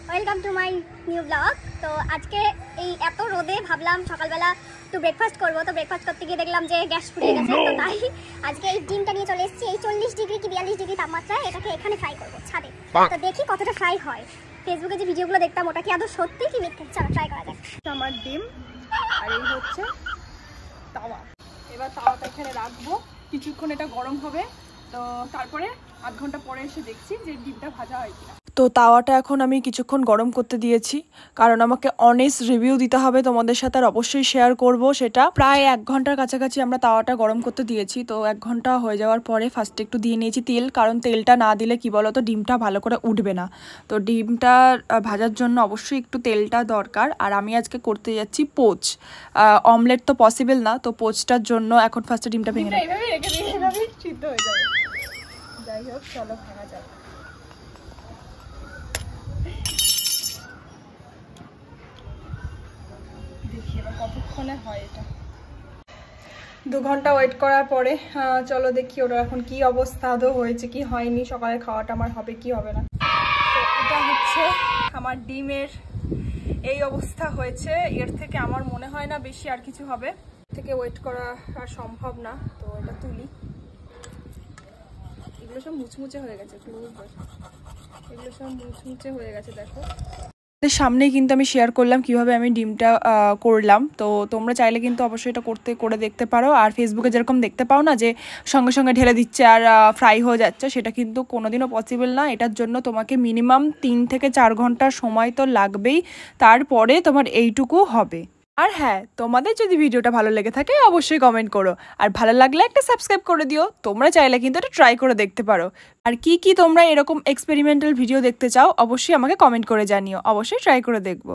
Welcome to my new blog. তো আজকে এই এত রোদে ভাবলাম সকালবেলা একটু ব্রেকফাস্ট করবো। তো ব্রেকফাস্ট করতে গিয়ে দেখলাম যে গ্যাস ফুরিয়ে গেছে। তো তাই আজকে এই ডিমটা নিয়ে চলে এসেছি। এই 40 ডিগ্রি কি 42 ডিগ্রি তাপমাত্রায় এটাকে এখানে ফ্রাই করবো ছাদে। তো দেখি কতটা ফ্রাই হয়। ফেসবুকে যে ভিডিওগুলো দেখতাম ওটা কি আদৌ সত্যি কি মিথ্যে, চলো ট্রাই করা যাক। আমার ডিম আর এই হচ্ছে তাওয়া। এবার তাওয়াটা এখানে রাখবো, কিছুক্ষণ এটা গরম হবে। তো তারপরে আধ ঘন্টা পরে এসে দেখছি যে ডিমটা ভাজা হয় কিনা। তো তাওয়াটা এখন আমি কিছুক্ষণ গরম করতে দিয়েছি, কারণ আমাকে অনেস্ট রিভিউ দিতে হবে তোমাদের সাথে, আর অবশ্যই শেয়ার করব সেটা। প্রায় 1 ঘন্টার কাছাকাছি আমরা তাওয়াটা গরম করতে দিয়েছি। তো 1 ঘন্টা হয়ে যাওয়ার পরে ফার্স্টে একটু দিয়ে নিয়েছি তেল, কারণ তেলটা না দিলে কি বলো তো ডিমটা ভালো করে উঠবে না। তো ডিমটা ভাজার জন্য অবশ্যই একটু তেলটা দরকার। আর আমি আজকে করতে যাচ্ছি পোচ। অমলেট তো পসিবল না, তো পোচটার জন্য এখন ফার্স্টে ডিমটা ভেঙে নেব। এইভাবে রেখে দিই, এইভাবেই সিদ্ধ হয়ে যাবে। যাই হোক, চলো ভাঙা যাক। দেখি এবার কতক্ষণে হয় এটা। 2 ঘন্টা ওয়েট করার পরে চলো দেখি ওটা এখন কি অবস্থা, আদৌ হয়েছে কি হয়নি, সকালের খাওয়াটা আমার হবে কি হবে না। তো এটা হচ্ছে আমার ডিমের এই অবস্থা হয়েছে। এর থেকে আমার মনে হয় না বেশি আর কিছু হবে, থেকে ওয়েট করা আর সম্ভব না। তো এটা তুলি। এগুলো সব মুচমুচে হয়ে গেছে, এগুলো সব মুচমুচে হয়ে গেছে দেখো। সামনেই কিন্তু আমি শেয়ার করলাম কিভাবে আমি ডিমটা করলাম। তো তোমরা চাইলে কিন্তু অবশ্যই এটা করে দেখতে পারো। আর ফেসবুকে যেরকম দেখতে পাও না যে সঙ্গে সঙ্গে ঢেলে দিচ্ছে আর ফ্রাই হয়ে যাচ্ছে, সেটা কিন্তু কোনোদিনও পসিবল না। এটার জন্য তোমাকে মিনিমাম 3 থেকে 4 ঘন্টা সময় তো লাগবেই, তারপরে তোমার এইটুকু হবে। আর হ্যাঁ, তোমাদের যদি ভিডিওটা ভালো লেগে থাকে অবশ্যই কমেন্ট করো, আর ভালো লাগলে একটা সাবস্ক্রাইব করে দিও। তোমরা চাইলে কিন্তু এটা ট্রাই করে দেখতে পারো। আর কি তোমরা এরকম এক্সপেরিমেন্টাল ভিডিও দেখতে চাও অবশ্যই আমাকে কমেন্ট করে জানিও, অবশ্যই ট্রাই করে দেখবো।